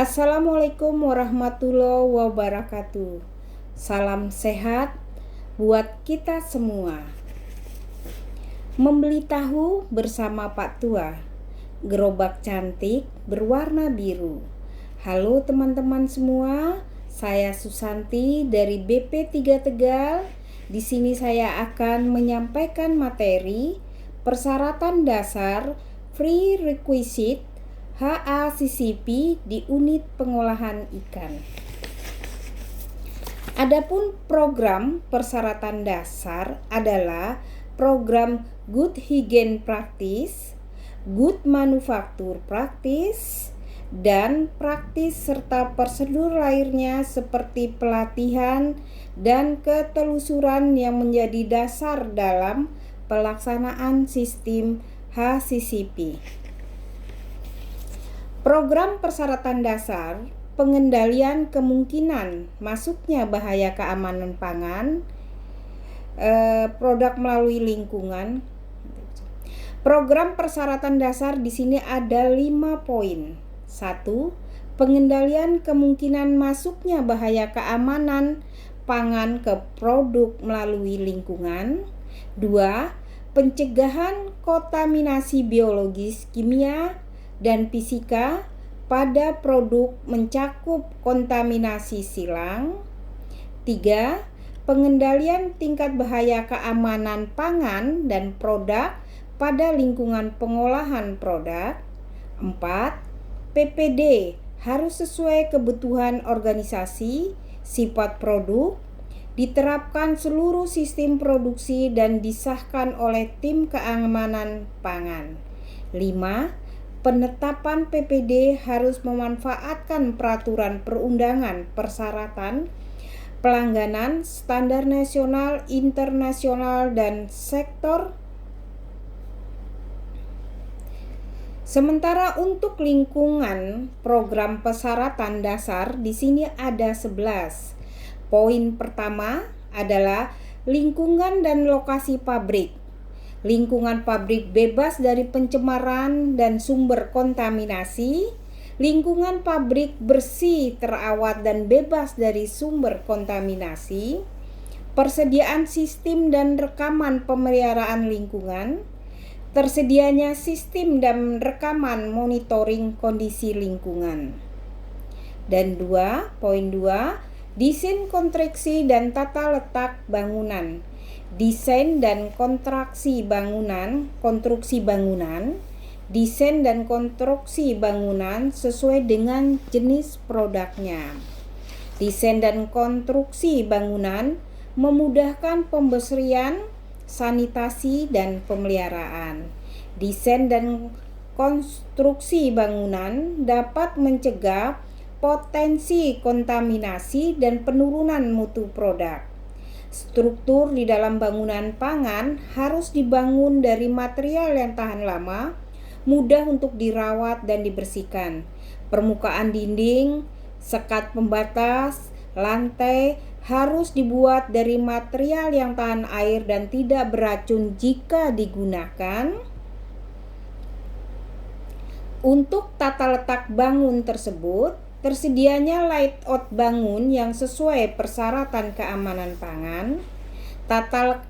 Assalamualaikum warahmatullahi wabarakatuh. Salam sehat buat kita semua. Membeli tahu bersama Pak Tua. Gerobak cantik berwarna biru. Halo teman-teman semua, saya Susanti dari BP3 Tegal. Di sini saya akan menyampaikan materi persyaratan dasar prerequisite HACCP di unit pengolahan ikan. Adapun program persyaratan dasar adalah program Good Hygiene Practice, Good Manufacture Practice, dan praktis serta prosedur lainnya seperti pelatihan dan ketelusuran yang menjadi dasar dalam pelaksanaan sistem HACCP. Program persyaratan dasar pengendalian kemungkinan masuknya bahaya keamanan pangan produk melalui lingkungan. Program persyaratan dasar di sini ada 5 poin. 1. Pengendalian kemungkinan masuknya bahaya keamanan pangan ke produk melalui lingkungan. 2. Pencegahan kontaminasi biologis, kimia, dan fisika pada produk mencakup kontaminasi silang. 3. Pengendalian tingkat bahaya keamanan pangan dan produk pada lingkungan pengolahan produk. 4. PPD harus sesuai kebutuhan organisasi, sifat produk, diterapkan seluruh sistem produksi dan disahkan oleh tim keamanan pangan. 5. Penetapan PPD harus memanfaatkan peraturan perundangan persyaratan pelangganan standar nasional, internasional, dan sektor. Sementara untuk lingkungan, program persyaratan dasar di sini ada 11. Poin pertama adalah lingkungan dan lokasi pabrik. Lingkungan pabrik bebas dari pencemaran dan sumber kontaminasi. Lingkungan pabrik bersih, terawat, dan bebas dari sumber kontaminasi. Persediaan sistem dan rekaman pemeliharaan lingkungan. Tersedianya sistem dan rekaman monitoring kondisi lingkungan. Dan poin 2, desain konstruksi dan tata letak bangunan. Desain dan konstruksi bangunan, desain dan konstruksi bangunan sesuai dengan jenis produknya. Desain dan konstruksi bangunan memudahkan pembersihan, sanitasi, dan pemeliharaan. Desain dan konstruksi bangunan dapat mencegah potensi kontaminasi dan penurunan mutu produk. Struktur di dalam bangunan pangan harus dibangun dari material yang tahan lama, mudah untuk dirawat dan dibersihkan. Permukaan dinding, sekat pembatas, lantai harus dibuat dari material yang tahan air dan tidak beracun jika digunakan. Untuk tata letak bangun tersebut, tersedianya layout bangun yang sesuai persyaratan keamanan pangan. Tata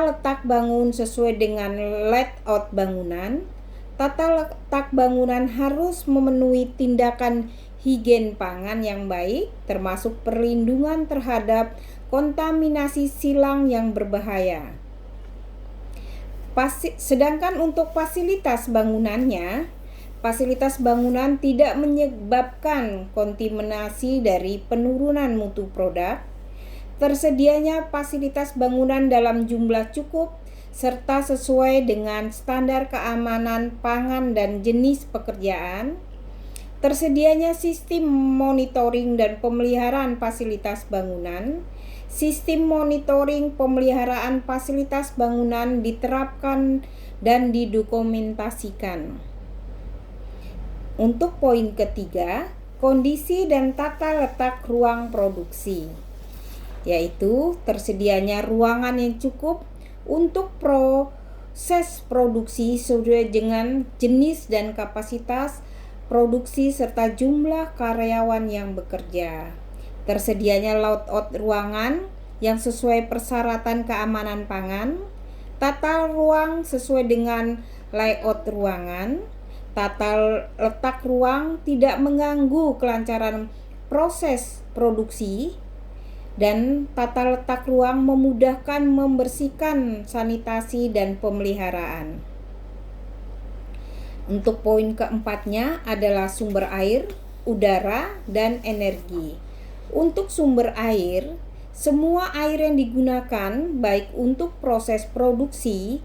letak bangun sesuai dengan layout bangunan. Tata letak bangunan harus memenuhi tindakan higien pangan yang baik, termasuk perlindungan terhadap kontaminasi silang yang berbahaya. Sedangkan untuk fasilitas bangunannya, fasilitas bangunan tidak menyebabkan kontaminasi dari penurunan mutu produk. Tersedianya fasilitas bangunan dalam jumlah cukup serta sesuai dengan standar keamanan pangan dan jenis pekerjaan. Tersedianya sistem monitoring dan pemeliharaan fasilitas bangunan. Sistem monitoring pemeliharaan fasilitas bangunan diterapkan dan didokumentasikan. Untuk poin ketiga, kondisi dan tata letak ruang produksi, yaitu tersedianya ruangan yang cukup untuk proses produksi sesuai dengan jenis dan kapasitas produksi serta jumlah karyawan yang bekerja. Tersedianya layout ruangan yang sesuai persyaratan keamanan pangan, tata ruang sesuai dengan layout ruangan, tata letak ruang tidak mengganggu kelancaran proses produksi, dan tata letak ruang memudahkan membersihkan sanitasi dan pemeliharaan. Untuk poin keempatnya adalah sumber air, udara, dan energi. Untuk sumber air, semua air yang digunakan baik untuk proses produksi,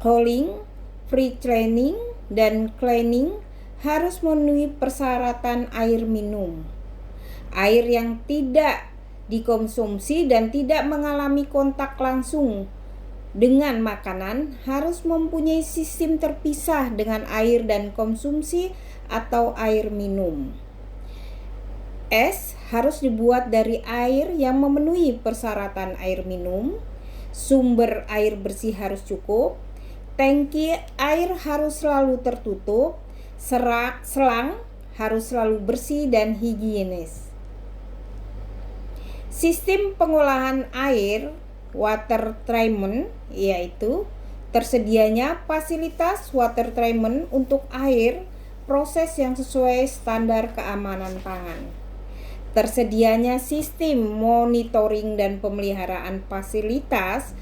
cooling, pre-cleaning, dan cleaning harus memenuhi persyaratan air minum. Air yang tidak dikonsumsi dan tidak mengalami kontak langsung dengan makanan harus mempunyai sistem terpisah dengan air dan konsumsi atau air minum. Es harus dibuat dari air yang memenuhi persyaratan air minum. Sumber air bersih harus cukup. Tangki air harus selalu tertutup. Selang harus selalu bersih dan higienis. Sistem pengolahan air water treatment, yaitu tersedianya fasilitas water treatment untuk air proses yang sesuai standar keamanan pangan. Tersedianya sistem monitoring dan pemeliharaan fasilitas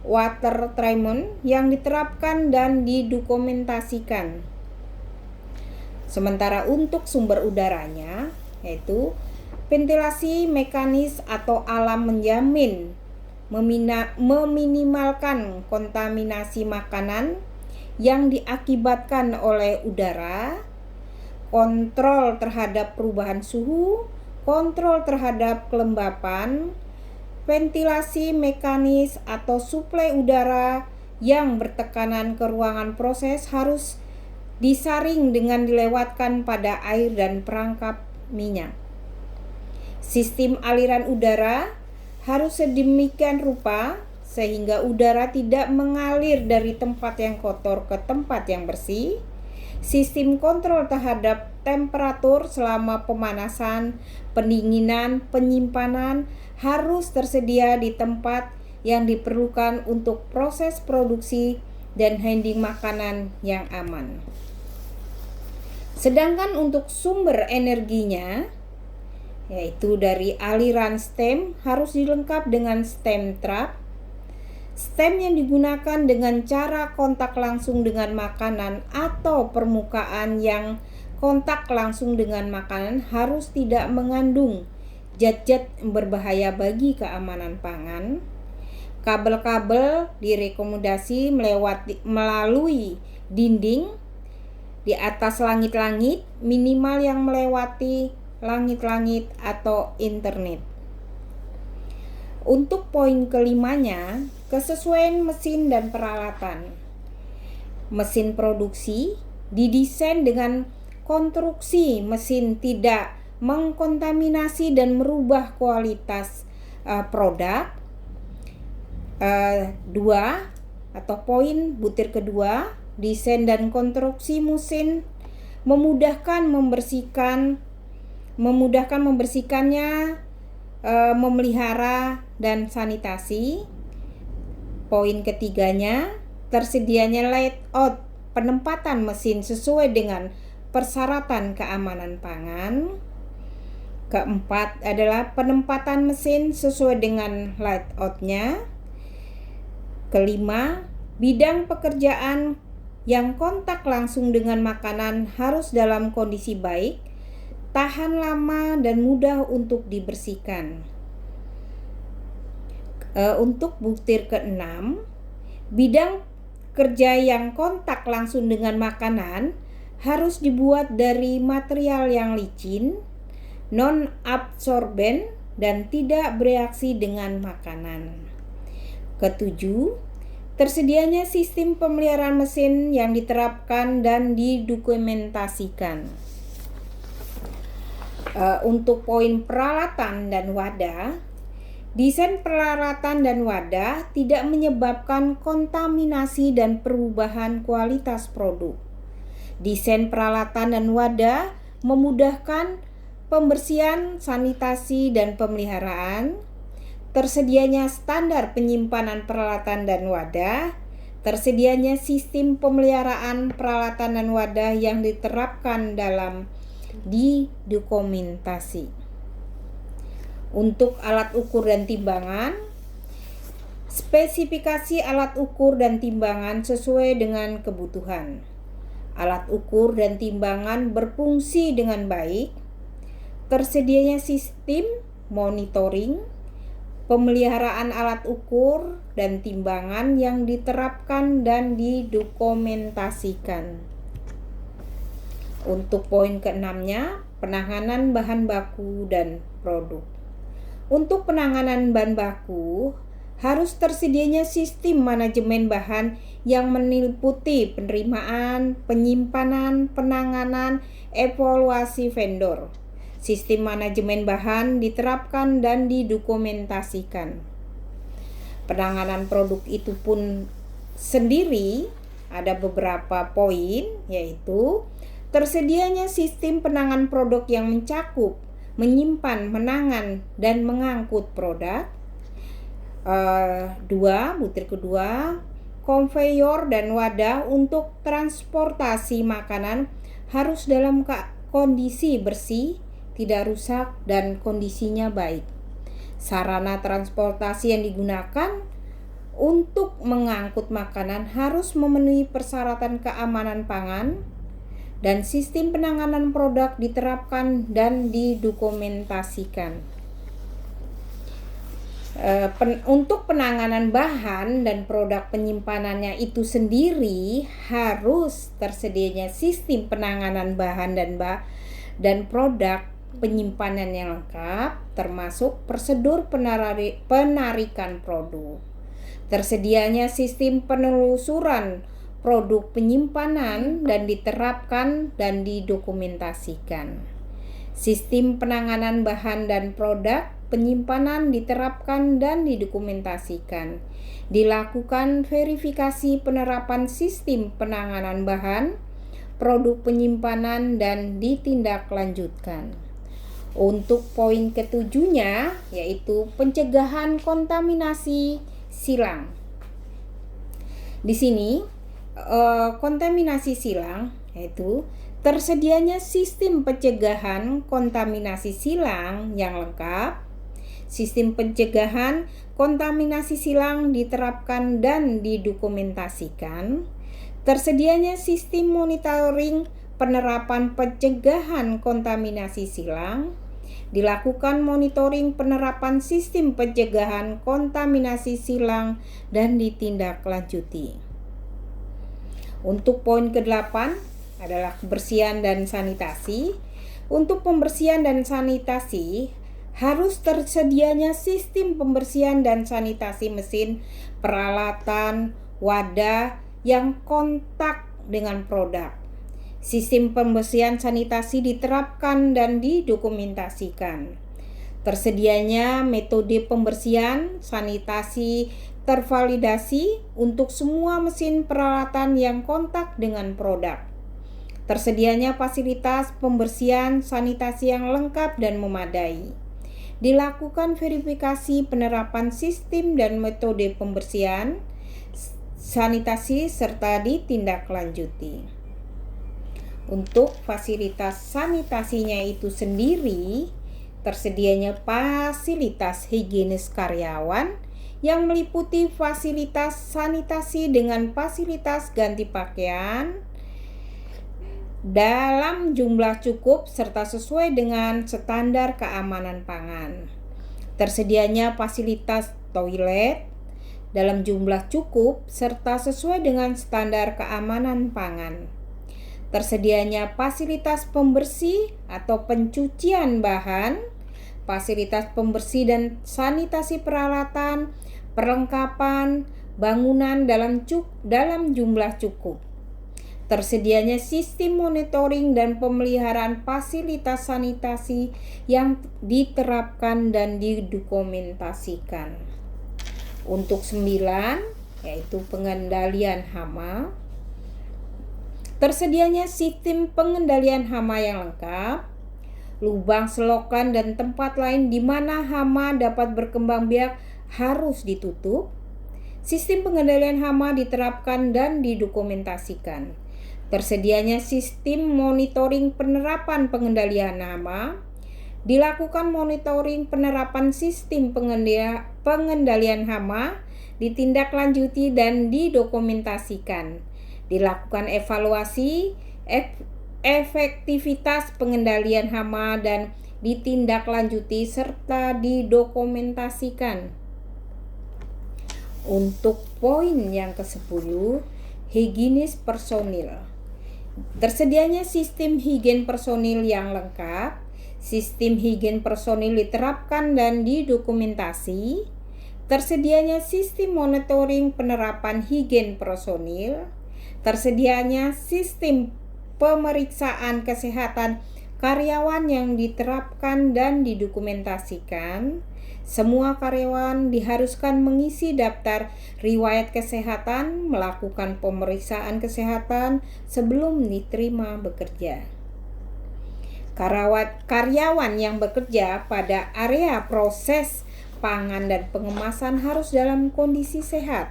water treatment yang diterapkan dan didokumentasikan. Sementara untuk sumber udaranya, yaitu ventilasi mekanis atau alam menjamin meminimalkan kontaminasi makanan yang diakibatkan oleh udara, kontrol terhadap perubahan suhu, kontrol terhadap kelembapan, ventilasi mekanis atau suplai udara yang bertekanan ke ruangan proses harus disaring dengan dilewatkan pada air dan perangkap minyak. Sistem aliran udara harus sedemikian rupa sehingga udara tidak mengalir dari tempat yang kotor ke tempat yang bersih. Sistem kontrol terhadap temperatur selama pemanasan, pendinginan, penyimpanan harus tersedia di tempat yang diperlukan untuk proses produksi dan handling makanan yang aman. Sedangkan untuk sumber energinya, yaitu dari aliran stem harus dilengkap dengan stem trap. Stem yang digunakan dengan cara kontak langsung dengan makanan atau permukaan yang kontak langsung dengan makanan harus tidak mengandung zat-zat berbahaya bagi keamanan pangan. Kabel-kabel direkomendasi melalui dinding di atas langit-langit, minimal yang melewati langit-langit atau internet. Untuk poin kelimanya, kesesuaian mesin dan peralatan. Mesin produksi didesain dengan konstruksi mesin tidak mengkontaminasi dan merubah kualitas produk. Poin butir kedua, desain dan konstruksi mesin memudahkan membersihkannya, memelihara dan sanitasi. Poin ketiganya, tersedianya layout penempatan mesin sesuai dengan persyaratan keamanan pangan. Keempat adalah penempatan mesin sesuai dengan layoutnya. Kelima, bidang pekerjaan yang kontak langsung dengan makanan harus dalam kondisi baik, tahan lama dan mudah untuk dibersihkan. Untuk butir keenam, bidang kerja yang kontak langsung dengan makanan harus dibuat dari material yang licin, non-absorben, dan tidak bereaksi dengan makanan. Ketujuh, tersedianya sistem pemeliharaan mesin yang diterapkan dan didokumentasikan. Untuk poin peralatan dan wadah, desain peralatan dan wadah tidak menyebabkan kontaminasi dan perubahan kualitas produk. Desain peralatan dan wadah memudahkan pembersihan, sanitasi, dan pemeliharaan. Tersedianya standar penyimpanan peralatan dan wadah. Tersedianya sistem pemeliharaan peralatan dan wadah yang diterapkan di dokumentasi. Untuk alat ukur dan timbangan, spesifikasi alat ukur dan timbangan sesuai dengan kebutuhan. Alat ukur dan timbangan berfungsi dengan baik. Tersedianya sistem monitoring, pemeliharaan alat ukur dan timbangan yang diterapkan dan didokumentasikan. Untuk poin ke-6-nya, penanganan bahan baku dan produk. Untuk penanganan bahan baku, harus tersedianya sistem manajemen bahan yang meliputi penerimaan, penyimpanan, penanganan, evaluasi vendor. Sistem manajemen bahan diterapkan dan didokumentasikan. Penanganan produk itu pun sendiri ada beberapa poin, yaitu tersedianya sistem penanganan produk yang mencakup menyimpan, menangan, dan mengangkut produk. 2. Butir kedua, konveyor dan wadah untuk transportasi makanan harus dalam kondisi bersih, tidak rusak, dan kondisinya baik. Sarana transportasi yang digunakan untuk mengangkut makanan harus memenuhi persyaratan keamanan pangan, dan sistem penanganan produk diterapkan dan didokumentasikan. Untuk penanganan bahan dan produk penyimpanannya itu sendiri harus tersedianya sistem penanganan bahan dan produk penyimpanan yang lengkap, termasuk prosedur penarikan produk. Tersedianya sistem penelusuran produk penyimpanan dan diterapkan dan didokumentasikan. Sistem penanganan bahan dan produk penyimpanan diterapkan dan didokumentasikan. Dilakukan verifikasi penerapan sistem penanganan bahan, produk penyimpanan, dan ditindaklanjutkan. Untuk poin ke-7-nya, yaitu pencegahan kontaminasi silang. Di sini kontaminasi silang yaitu tersedianya sistem pencegahan kontaminasi silang yang lengkap. Sistem pencegahan kontaminasi silang diterapkan dan didokumentasikan. Tersedianya sistem monitoring penerapan pencegahan kontaminasi silang. Dilakukan monitoring penerapan sistem pencegahan kontaminasi silang dan ditindaklanjuti. Untuk poin ke-8 adalah kebersihan dan sanitasi. Untuk pembersihan dan sanitasi harus tersedianya sistem pembersihan dan sanitasi mesin, peralatan, wadah yang kontak dengan produk. Sistem pembersihan sanitasi diterapkan dan didokumentasikan. Tersedianya metode pembersihan sanitasi tervalidasi untuk semua mesin peralatan yang kontak dengan produk. Tersedianya fasilitas pembersihan sanitasi yang lengkap dan memadai. Dilakukan verifikasi penerapan sistem dan metode pembersihan sanitasi serta ditindaklanjuti. Untuk fasilitas sanitasinya itu sendiri, tersedianya fasilitas higienis karyawan yang meliputi fasilitas sanitasi dengan fasilitas ganti pakaian dalam jumlah cukup serta sesuai dengan standar keamanan pangan. Tersedianya fasilitas toilet dalam jumlah cukup serta sesuai dengan standar keamanan pangan. Tersedianya fasilitas pembersih atau pencucian bahan, fasilitas pembersih dan sanitasi peralatan, perlengkapan bangunan dalam jumlah cukup. Tersedianya sistem monitoring dan pemeliharaan fasilitas sanitasi yang diterapkan dan didokumentasikan. Untuk 9, yaitu pengendalian hama. Tersedianya sistem pengendalian hama yang lengkap, lubang selokan dan tempat lain di mana hama dapat berkembang biak harus ditutup. Sistem pengendalian hama diterapkan dan didokumentasikan. Tersedianya sistem monitoring penerapan pengendalian hama. Dilakukan monitoring penerapan sistem pengendalian hama, ditindaklanjuti dan didokumentasikan. Dilakukan evaluasi efektivitas pengendalian hama dan ditindaklanjuti serta didokumentasikan. Untuk poin yang ke-10, higienis personil. Tersedianya sistem higien personil yang lengkap. Sistem higien personil diterapkan dan didokumentasi. Tersedianya sistem monitoring penerapan higien personil. Tersedianya sistem pemeriksaan kesehatan karyawan yang diterapkan dan didokumentasikan. Semua karyawan diharuskan mengisi daftar riwayat kesehatan, melakukan pemeriksaan kesehatan sebelum diterima bekerja. Karyawan yang bekerja pada area proses pangan dan pengemasan harus dalam kondisi sehat.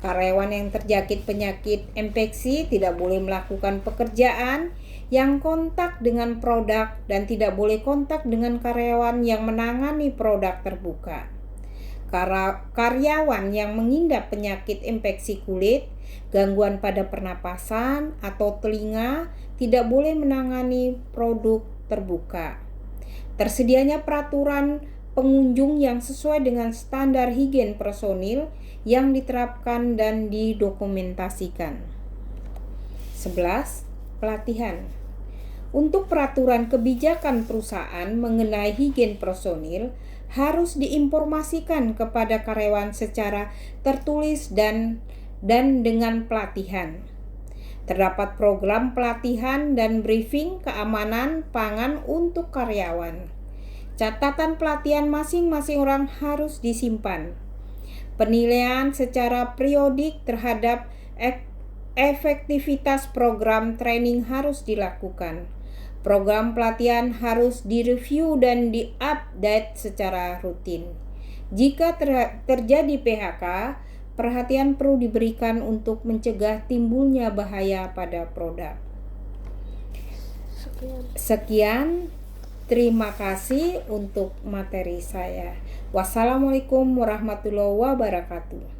Karyawan yang terjangkit penyakit infeksi tidak boleh melakukan pekerjaan yang kontak dengan produk dan tidak boleh kontak dengan karyawan yang menangani produk terbuka. Karyawan yang mengidap penyakit infeksi kulit, gangguan pada pernapasan atau telinga tidak boleh menangani produk terbuka. Tersedianya peraturan pengunjung yang sesuai dengan standar higien personil yang diterapkan dan didokumentasikan. 11. Pelatihan. Untuk peraturan kebijakan perusahaan mengenai higien personil harus diinformasikan kepada karyawan secara tertulis dan dengan pelatihan. Terdapat program pelatihan dan briefing keamanan pangan untuk karyawan. Catatan pelatihan masing-masing orang harus disimpan. Penilaian secara periodik terhadap efektivitas program training harus dilakukan. Program pelatihan harus direview dan diupdate secara rutin. Jika terjadi PHK, perhatian perlu diberikan untuk mencegah timbulnya bahaya pada produk. Sekian, terima kasih untuk materi saya. Wassalamualaikum warahmatullahi wabarakatuh.